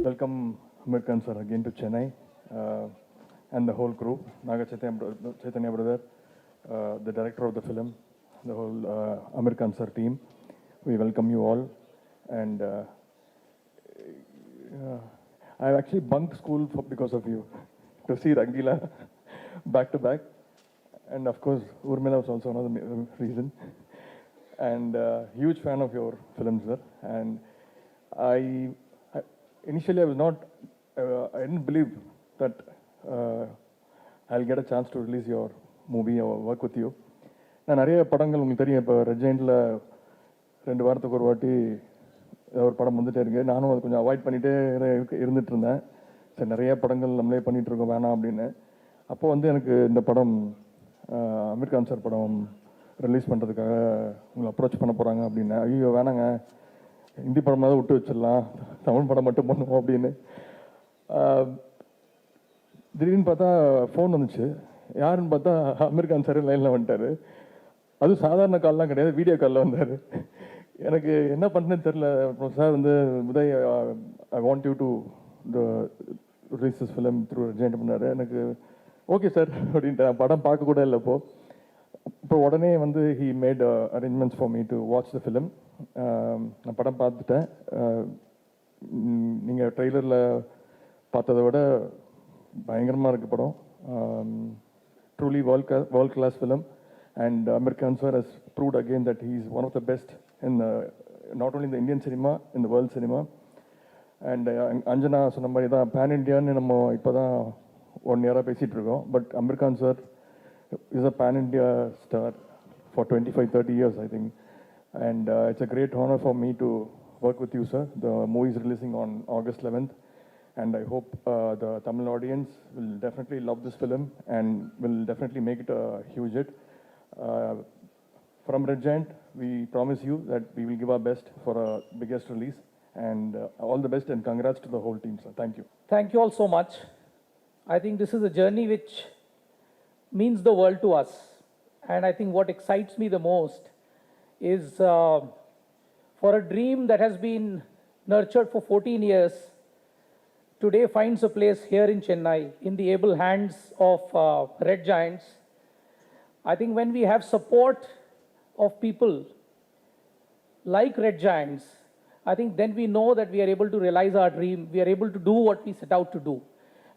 welcome Amir Khan sir again to Chennai and the whole crew, Naga Chaitanya brother, the director of the film, the whole Amir Khan sir team. We welcome you all, and I actually bunked school because of you to see Rangila back to back, and of course Urmila was also another reason. And huge fan of your films, sir. And I initially I was not, I didn't believe that I'll get a chance to release your movie or work with you. நான் நிறைய படங்கள் உங்களுக்கு தெரியும், இப்போ ரெஜெண்டில் 2 வாரத்துக்கு ஒரு வாட்டி ஒரு படம் வந்துட்டே இருக்கு. நானும் அதை கொஞ்சம் அவாய்ட் பண்ணிகிட்டே இருந்துட்டு இருந்தேன். சரி, நிறைய படங்கள் நம்மளே பண்ணிகிட்ருக்கோம் வேணாம் அப்படின்னு. அப்போ வந்து எனக்கு இந்த படம் அமீர் கான் சார் படம் ரிலீஸ் பண்ணுறதுக்காக உங்களை அப்ரோச் பண்ண போகிறாங்க அப்படின்னு. ஐயோ வேணாங்க, ஹிந்தி படமாக விட்டு வச்சிடலாம், தமிழ் படம் மட்டும் பண்ணுவோம் அப்படின்னு. திடீர்னு பார்த்தா ஃபோன் வந்துச்சு. யாருன்னு பார்த்தா அமீர் கான் சார் லைனில் வந்துட்டார். அதுவும் சாதாரண கால்லாம் கிடையாது, வீடியோ காலில் வந்தார். எனக்கு என்ன பண்ணுறேன்னு தெரில. அப்புறம் சார் வந்து Uday, I want you to the release this film through giant பண்ணார். எனக்கு ஓகே சார் அப்படின்ட்டு படம் பார்க்க கூட இல்லை. இப்போ உடனே வந்து he made arrangements for me to watch the film. நான் படம் பார்த்துட்டேன். நீங்கள் ட்ரெய்லரில் பார்த்ததை விட பயங்கரமாக இருக்குது படம். Truly world class film. And Amir Khan sir has proved again that he is one of the best in not only in the Indian cinema, in the world cinema. And Anjana சொன்ன மாதிரி தான் pan இண்டியான்னு நம்ம இப்போ தான் 1 year பேசிகிட்டு இருக்கோம். But Amir Khan sir is a pan India star for 25-30 years, I think. And it's a great honor for me to work with you, sir. The movie is releasing on August 11th. And I hope the Tamil audience will definitely love this film and will definitely make it a huge hit. From Red Giant, we promise you that we will give our best for a biggest release, and all the best and congrats to the whole team, sir. Thank you. Thank you all so much. I think this is a journey which means the world to us, and I think what excites me the most is for a dream that has been nurtured for 14 years, today finds a place here in Chennai in the able hands of Red Giants. I think when we have support of people like Red Giants, I think then we know that we are able to realize our dream. We are able to do what we set out to do.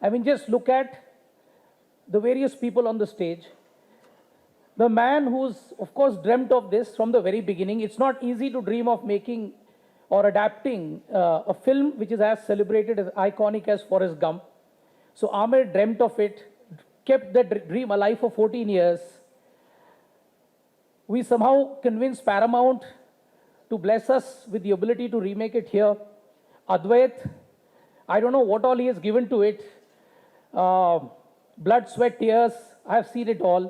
I mean, just look at the various people on the stage. The man who's, of course, dreamt of this from the very beginning. It's not easy to dream of making or adapting a film which is as celebrated, as iconic as Forrest Gump. So Amir dreamt of it, kept that dream alive for 14 years. We somehow convinced Paramount to bless us with the ability to remake it here. Advait, I don't know what all he has given to it. Blood, sweat, tears, I have seen it all.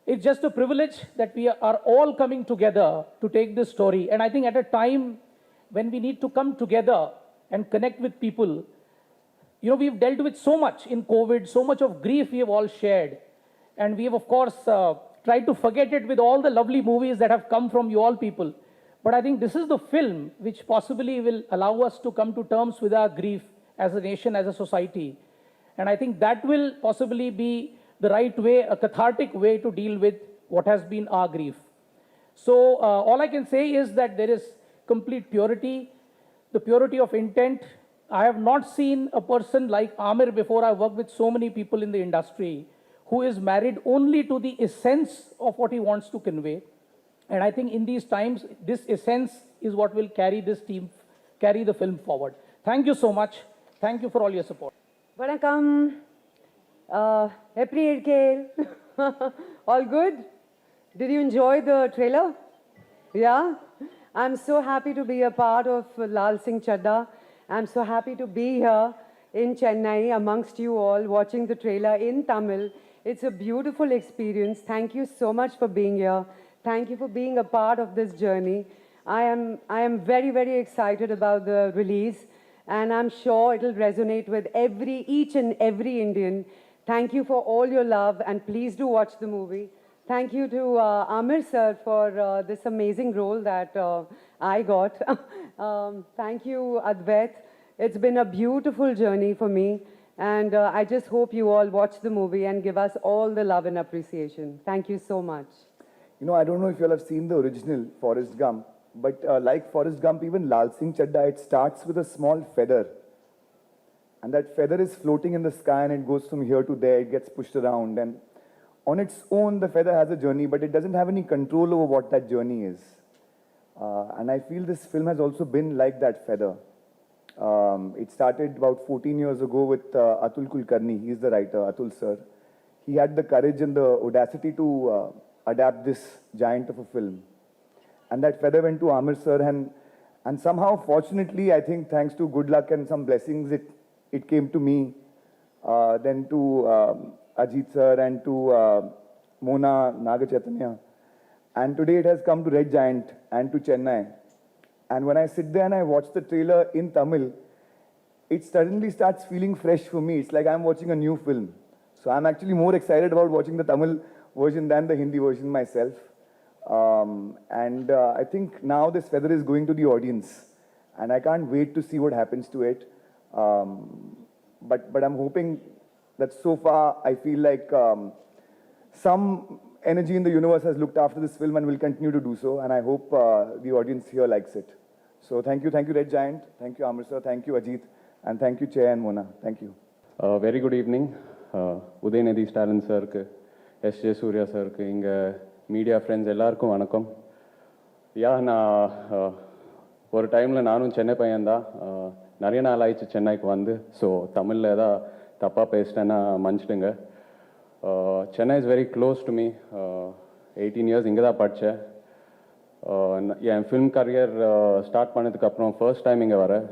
It's just a privilege that we are all coming together to take this story. And I think at a time when we need to come together and connect with people, you know, we've dealt with so much in COVID, so much of grief we have all shared. And we have, of course, tried to forget it with all the lovely movies that have come from you all people. But I think this is the film which possibly will allow us to come to terms with our grief as a nation, as a society. And I think that will possibly be the right way, a cathartic way to deal with what has been our grief. So all I can say is that there is complete purity, the purity of intent. I have not seen a person like Amir before. I've worked with so many people in the industry who is married only to the essence of what he wants to convey. And I think in these times, this essence is what will carry this team, carry the film forward. Thank you so much. Thank you for all your support. Vanakkam. Happy Kale. All good? Did you enjoy the trailer? Yeah? I'm so happy to be a part of Laal Singh Chaddha. I'm so happy to be here in Chennai amongst you all watching the trailer in Tamil. It's a beautiful experience. Thank you so much for being here. Thank you for being a part of this journey. I am very, very excited about the release, and I'm sure it'll resonate with each and every Indian. Thank you for all your love, and please do watch the movie. Thank you to Amir sir for this amazing role that I got. Thank you, Advait. It's been a beautiful journey for me. And I just hope you all watch the movie and give us all the love and appreciation. Thank you so much. You know, I don't know if you all have seen the original Forrest Gump, but like Forrest Gump, even Laal Singh Chaddha, it starts with a small feather. And that feather is floating in the sky and it goes from here to there, it gets pushed around. And on its own, the feather has a journey, but it doesn't have any control over what that journey is. And I feel this film has also been like that feather. It started about 14 years ago with Atul Kulkarni. He's the writer, Atul sir. He had the courage and the audacity to adapt this giant of a film. And that feather went to Amir sir, and somehow, fortunately, I think thanks to good luck and some blessings, it came to me, then to Ajit sir and to Mona Naga Chaitanya. And today it has come to Red Giant and to Chennai. And when I sit there and I watch the trailer in Tamil, it suddenly starts feeling fresh for me. It's like I'm watching a new film. So I'm actually more excited about watching the Tamil version than the Hindi version myself. I think now this feather is going to the audience. And I can't wait to see what happens to it. But I'm hoping that so far I feel like some energy in the universe has looked after this film and will continue to do so. And I hope the audience here likes it. So thank you Red Giant, thank you Amir sir, thank you Ajit, and thank you Chair and Mona. Thank you. Very good evening. Udhayanidhi Stalin சாருக்கு, SJ Surya சாருக்கு, இங்கே media friends எல்லாருக்கும் வணக்கம். நான் ஒரு டைமில் நானும் சென்னை பையன்தான். நிறைய நாள் ஆயிடுச்சு சென்னைக்கு வந்து. ஸோ தமிழில் ஏதாவது தப்பாக பேசிட்டேன்னா மன்னிச்சிடுங்க. Chennai is very close to me. 18 years இங்கே தான் படித்தேன். என் ஃபிலிம் கரியர் ஸ்டார்ட் பண்ணதுக்கப்புறம் ஃபர்ஸ்ட் டைம் இங்கே வரேன்,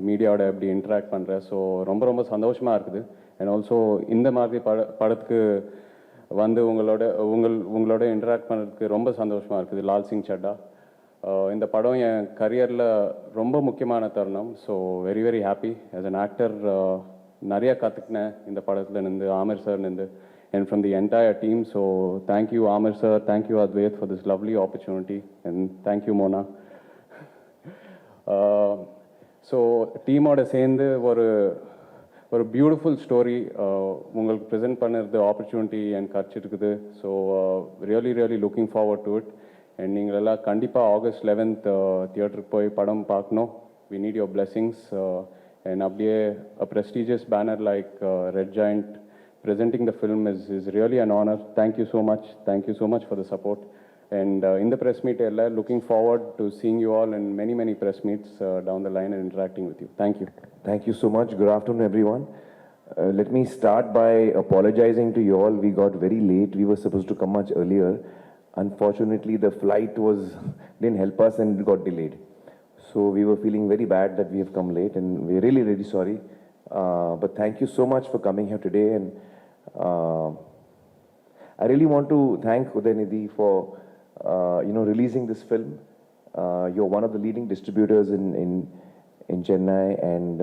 மீடியாவோட எப்படி இன்ட்ராக்ட் பண்ணுறேன். ஸோ ரொம்ப ரொம்ப சந்தோஷமாக இருக்குது. அண்ட் ஆல்சோ இந்த மாதிரி படத்துக்கு வந்து உங்களோட இன்ட்ராக்ட் பண்ணுறதுக்கு ரொம்ப சந்தோஷமாக இருக்குது. லால் சிங் சட்டா இந்த படம் என் கரியரில் ரொம்ப முக்கியமான தருணம். So very very happy. As an actor நிறைய கற்றுக்கினேன் இந்த படத்தில் நின்று, ஆமிர் சார் நின்று, and from the entire team. So thank you Amir sir, thank you Advait for this lovely opportunity, and thank you Mona. So team oda சேர்ந்து ஒரு beautiful story உங்களுக்கு present பண்ணுறது opportunity எனக்கு கிடச்சிருக்குது. So really looking forward to it. And நீங்களெல்லாம் கண்டிப்பாக August 11th தியேட்டருக்கு போய் படம் பார்க்கணும். we need your blessings. And அப்படியே a prestigious banner like Red Giant presenting the film is really an honor. Thank you so much. Thank you so much for the support. And in the press meet, looking forward to seeing you all in many press meets down the line and interacting with you. Thank you. Thank you so much. Good afternoon, everyone. Let me start by apologizing to you all. We got very late. We were supposed to come much earlier. Unfortunately, the flight didn't help us and it got delayed. So we were feeling very bad that we have come late, and we're really sorry. But thank you so much for coming here today. And I really want to thank Udayanidhi for releasing this film. You're one of the leading distributors in Chennai, and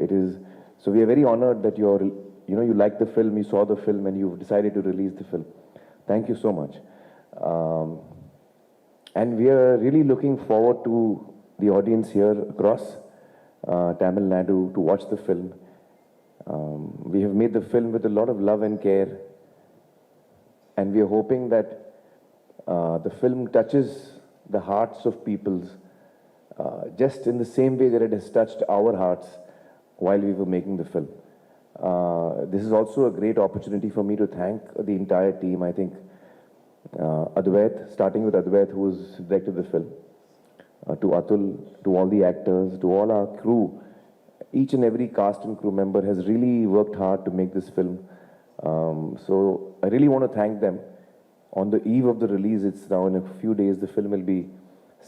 it is so we are very honored that you like the film, you saw the film, and you've decided to release the film. Thank you so much. And we are really looking forward to the audience here across Tamil Nadu to watch the film. We have made the film with a lot of love and care, and we are hoping that the film touches the hearts of people just in the same way that it has touched our hearts while we were making the film. This is also a great opportunity for me to thank the entire team. I think Advait, starting with Advait, who has directed the film, to Atul, to all the actors, to all our crew. Each and every cast and crew member has really worked hard to make this film. So I really want to thank them. On the eve of the release, it's now in a few days, the film will be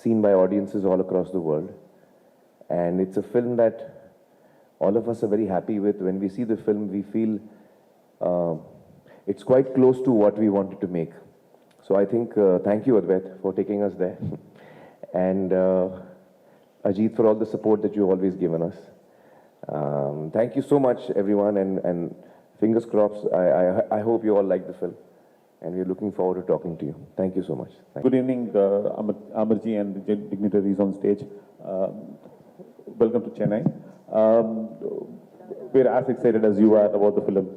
seen by audiences all across the world. And it's a film that all of us are very happy with. When we see the film, we feel it's quite close to what we wanted to make. So I think, thank you Advait for taking us there. And Ajit for all the support that you've always given us. Thank you so much everyone, and fingers crossed. I hope you all like the film, and we're looking forward to talking to you. Thank you so much. Good evening, Amarji and the dignitaries on stage. Welcome to Chennai. we're as excited as you are about the film.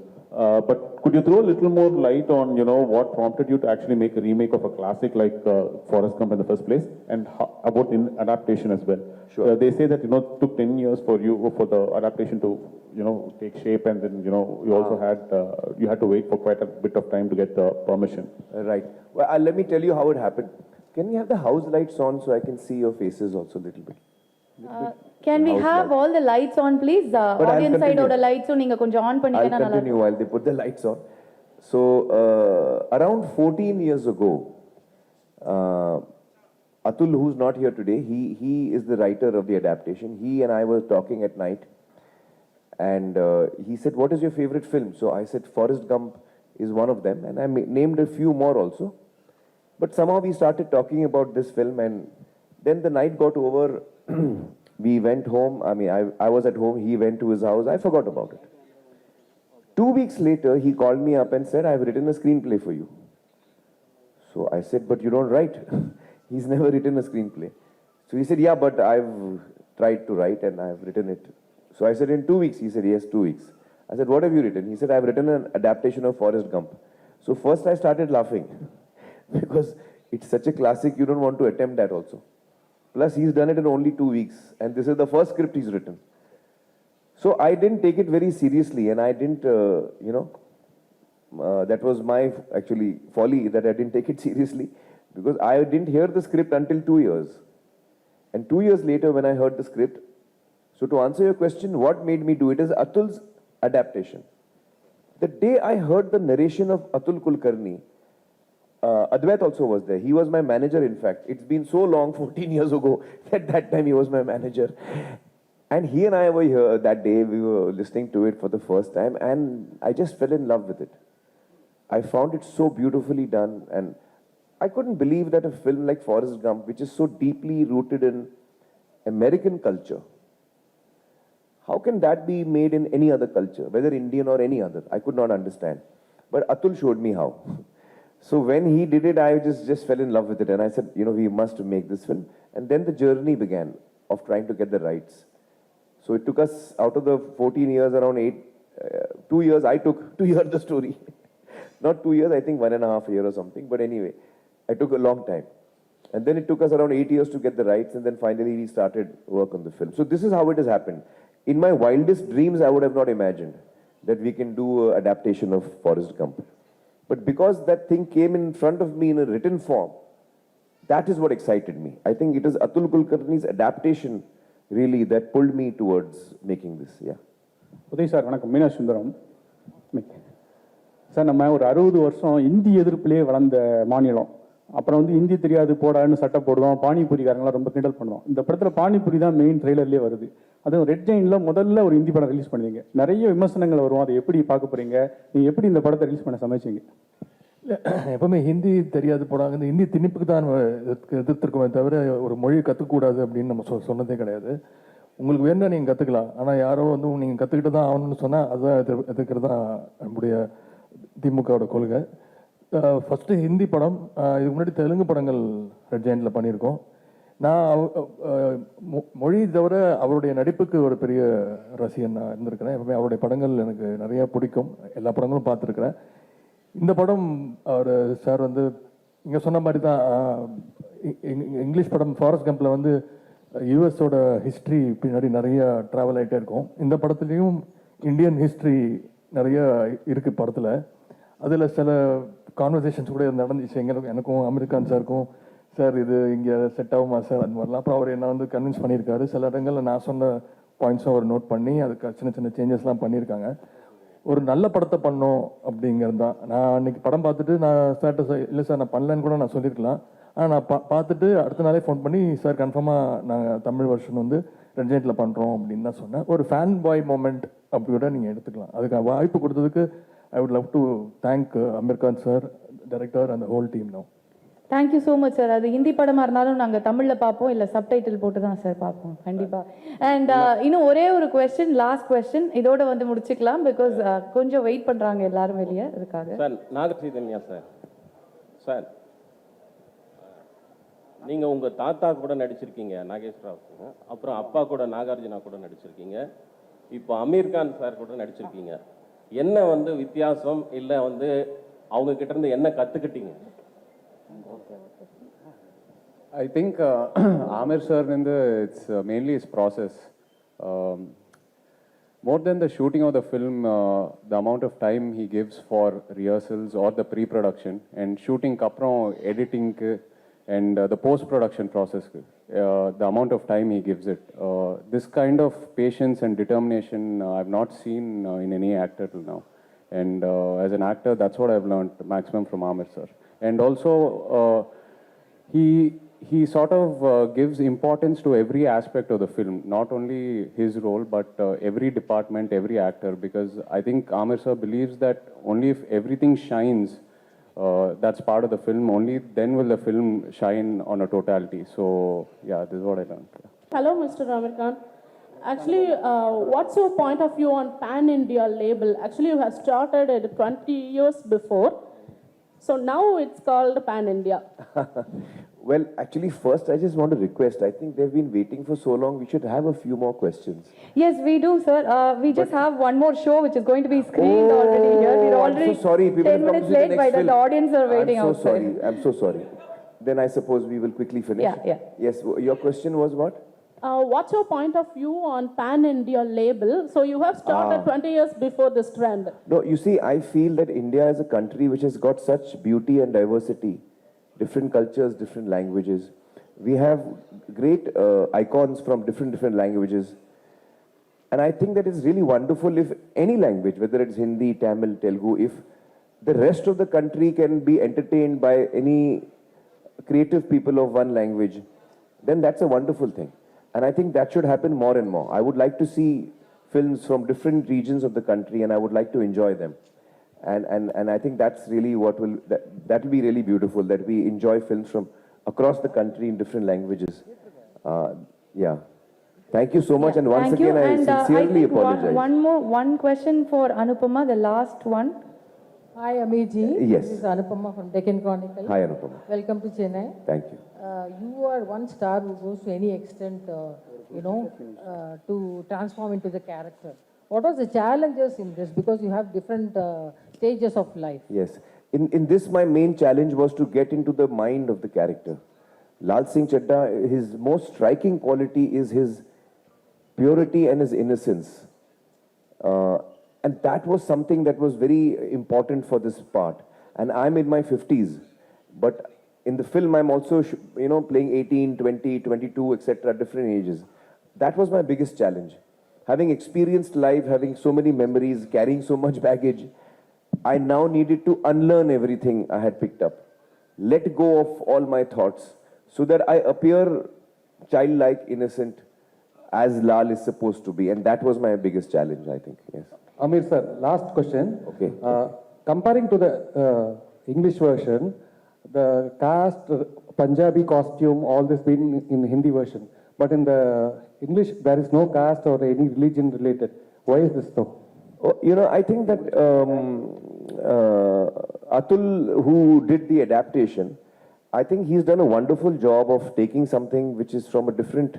But could you throw a little more light on, what prompted you to actually make a remake of a classic like Forrest Gump in the first place, and about adaptation as well? Sure. They say that, it took 10 years for the adaptation to, take shape, and then, you also you had to wait for quite a bit of time to get the permission. Right. Well, let me tell you how it happened. Can we have the house lights on so I can see your faces also a little bit? Can we House have light. all the lights on, please? I'll Audience side continue. oda lights நீங்க கொஞ்சம் on I'll பண்ணீங்கன்னா நல்லா continue while they put the lights on. So, around 14 years ago, Atul, who's not here today, he is the writer of the adaptation. He and I were talking at night, and he said, "What is your favorite film?" So I said, "Forrest Gump is one of them," and I named a few more also. But somehow we started talking about this film, and then the night got over. We went home. I mean, I was at home. He went to his house. I forgot about it. 2 weeks later, he called me up and said, "I've written a screenplay for you." So I said, "But you don't write." He's never written a screenplay. So he said, "Yeah, but I've tried to write and I've written it." So I said, "In 2 weeks?" He said, "Yes, 2 weeks." I said, "What have you written?" He said, "I've written an adaptation of Forrest Gump." So first I started laughing because it's such a classic, you don't want to attempt that also. Plus, he's done it in only 2 weeks, and this is the first script he's written. So I didn't take it very seriously, and I didn't, that was my actually folly that I didn't take it seriously, because I didn't hear the script until 2 years. And 2 years later, when I heard the script, so to answer your question, what made me do it is Atul's adaptation. The day I heard the narration of Atul Kulkarni, Advait also was there. He was my manager, in fact. It's been so long, 14 years ago, at that time he was my manager. And he and I were here that day, we were listening to it for the first time, and I just fell in love with it. I found it so beautifully done, and I couldn't believe that a film like Forrest Gump, which is so deeply rooted in American culture, how can that be made in any other culture, whether Indian or any other? I could not understand. But Atul showed me how. So when he did it, I just fell in love with it. And I said, we must make this film. And then the journey began of trying to get the rights. So it took us, out of the 14 years, around 2 years I took to hear the story. Not 2 years, I think 1.5 years or something. But anyway, I took a long time. And then it took us around 8 years to get the rights. And then finally we started work on the film. So this is how it has happened. In my wildest dreams, I would have not imagined that we can do an adaptation of Forrest Gump. But because that thing came in front of me in a written form, that is what excited me. I think it is Atul Kulkarni's adaptation really that pulled me towards making this. Yeah. Uday sir வணக்கம். Meena Sundaram. Sir, நம்ம ஒரு 60 வருஷம் இந்தி எதிர்ப்பிலே வளர்ந்த மாநிலம். அப்புறம் இந்தி தெரியாது போடான்னு சட்டை போடுவோம், பானிபூரிக்காரங்களாம் ரொம்ப கிண்டல் பண்ணுவோம். இந்த படத்தில் பானிபூரி தான் மெயின் ட்ரெய்லர்லேயே வருது. அதுவும் ரெட் ஜெயினில் முதல்ல ஒரு இந்தி படம் ரிலீஸ் பண்ணுவீங்க. நிறைய விமர்சனங்கள் வரும், அதை எப்படி பார்க்க போகிறீங்க? நீங்கள் எப்படி இந்த படத்தை ரிலீஸ் பண்ண சமைச்சிங்க? எப்பவுமே ஹிந்தி தெரியாது போடாங்க, இந்த ஹிந்தி திணிப்புக்கு தான் எதிர்த்திருக்கோமே தவிர ஒரு மொழியை கற்றுக்கூடாது அப்படின்னு நம்ம சொன்னதே கிடையாது. உங்களுக்கு வேணும்னா நீங்கள் கற்றுக்கலாம், ஆனால் யாரோ நீங்கள் கற்றுக்கிட்டு தான் ஆகணும்னு சொன்னால் அதுதான் எதிர்க்கிறது தான் நம்முடைய திமுகவோட கொள்கை. ஃபஸ்ட்டு ஹிந்தி படம், இதுக்கு முன்னாடி தெலுங்கு படங்கள் ரெட் ஜெயினில் பண்ணியிருக்கோம். நான் மொழி தவிர அவருடைய நடிப்புக்கு ஒரு பெரிய ரசிகன் நான் இருந்திருக்கிறேன். எப்பவுமே அவருடைய படங்கள் எனக்கு நிறையா பிடிக்கும், எல்லா படங்களும் பார்த்துருக்குறேன். இந்த படம் அவர் சார் இங்கே சொன்ன மாதிரி தான் இங்கிலீஷ் படம் ஃபாரஸ்ட் கம்பில் யூஎஸோட ஹிஸ்ட்ரி பின்னாடி நிறைய ட்ராவல் ஆகிட்டே இருக்கும். இந்த படத்துலேயும் இந்தியன் ஹிஸ்ட்ரி நிறைய இருக்குது படத்தில். அதில் சில கான்வர்சேஷன்ஸ் கூட நடந்துச்சு எனக்கும் அமெரிக்கான் சாருக்கும். சார் இது இங்கே செட் ஆகுமா சார், அந்த மாதிரிலாம். அப்புறம் அவர் என்ன கன்வின்ஸ் பண்ணியிருக்காரு. சில இடங்களில் நான் சொன்ன பாயிண்ட்ஸும் அவர் நோட் பண்ணி அதுக்கு சின்ன சின்ன சேஞ்சஸ்லாம் பண்ணியிருக்காங்க. ஒரு நல்ல படத்தை பண்ணோம் அப்படிங்கிறது தான். நான் அன்றைக்கி படம் பார்த்துட்டு நான் சார்ட்ட இல்லை சார் நான் பண்ணலன்னு கூட நான் சொல்லியிருக்கலாம். ஆனால் நான் பார்த்துட்டு அடுத்த நாளே ஃபோன் பண்ணி சார் கன்ஃபார்மாக நாங்கள் தமிழ் வெர்ஷன் ரெட் ஜெயினில் பண்ணுறோம் அப்படின்னு தான் சொன்னேன். ஒரு ஃபேன் பாய் மூமெண்ட் அப்படி கூட நீங்கள் எடுத்துக்கலாம். அதுக்கு வாய்ப்பு கொடுத்ததுக்கு I would love to thank Amir Khan sir, director and the whole team now. Thank you so much sir. அது ஹிந்தி படமா இருந்தாலும் நாங்க தமிழ்ல பார்ப்போம், இல்ல சப்டைட்டில் போட்டு தான் சார் பார்ப்போம் கண்டிப்பா. அண்ட் இன்னும் ஒரே ஒரு क्वेश्चन, லாஸ்ட் क्वेश्चन இதோட முடிச்சுக்கலாம், பிகாஸ் கொஞ்சம் வெயிட் பண்றாங்க எல்லாரும் வெளியே அதுக்காக. சார் நாகச்சைதன்யா சார், சார் நீங்கள் உங்கள் தாத்தா கூட நடிச்சிருக்கீங்க நாகேஷ் ராவ், அப்புறம் அப்பா கூட நாகார்ஜுனா கூட நடிச்சிருக்கீங்க, இப்போ அமீர் கான் சார் கூட நடிச்சிருக்கீங்க. என்ன வந்து வித்தியாசம், இல்லை வந்து அவங்க கிட்ட இருந்து என்ன கற்றுக்கிட்டீங்க? I think Amir sir in it's mainly his process. More than the shooting of the film, the amount of time he gives for rehearsals or the pre-production and shooting kapram, editing and the post-production process, the amount of time he gives it. This kind of patience and determination I've not seen in any actor till now. And as an actor, that's what I've learned maximum from Amir sir. And also, he sort of gives importance to every aspect of the film, not only his role, but every department, every actor, because I think Amir sir believes that only if everything shines, that's part of the film, only then will the film shine on a totality. So, yeah, this is what I learned. Hello, Mr. Amir Khan. Actually, what's your point of view on Pan-India label? Actually, you have started it 20 years before. So now it's called Pan-India. Well, actually, first, I just want to request. I think they've been waiting for so long. We should have a few more questions. Yes, we do, sir. We just have one more show which is going to be screened already here. We're already I'm so sorry. People 10 minutes late by that. The audience are waiting outside. I'm so sorry. Then I suppose we will quickly finish. Yeah. Yes, your question was what? What's your point of view on Pan-India label? So you have started 20 years before this trend. No, you see, I feel that India is a country which has got such beauty and diversity. Different cultures, different languages. We have great icons from different languages. And I think that it's really wonderful if any language, whether it's Hindi, Tamil, Telugu, if the rest of the country can be entertained by any creative people of one language, then that's a wonderful thing. And I think that should happen more and more. I would like to see films from different regions of the country, and I would like to enjoy them. And I think that's really what that will be really beautiful, that we enjoy films from across the country in different languages. Yeah. Thank you so much, and once Thank you. again, I And sincerely I think apologize. one question for Anupama, the last one. Hi, Amiji. Yes. This is Anupama from Deccan Chronicle. Hi, Anupama. Welcome to Chennai. Thank you. You are one star who goes to any extent, to transform into the character. What was the challenges in this? Because you have different stages of life. Yes. In this, my main challenge was to get into the mind of the character. Laal Singh Chaddha, his most striking quality is his purity and his innocence. And that was something that was very important for this part. And I'm in my 50s. But in the film, I'm also, playing 18, 20, 22, etc., different ages. That was my biggest challenge. Having experienced life, having so many memories, carrying so much baggage, I now needed to unlearn everything I had picked up. Let go of all my thoughts so that I appear childlike, innocent, as Laal is supposed to be. And that was my biggest challenge, I think. Yes. Amir sir, last question. Okay. Comparing to the English version, the cast, Punjabi costume, all this been in Hindi version. But in the English, there is no caste or any religion related. Why is this so? I think that Atul, who did the adaptation, I think he's done a wonderful job of taking something which is from a different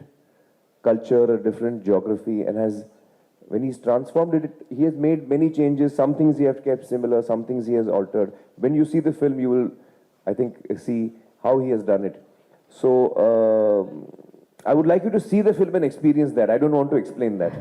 culture, a different geography, and when he's transformed it, he has made many changes. Some things he has kept similar, some things he has altered. When you see the film, you will, I think, see how he has done it. So, I would like you to see the film and experience that. I don't want to explain that.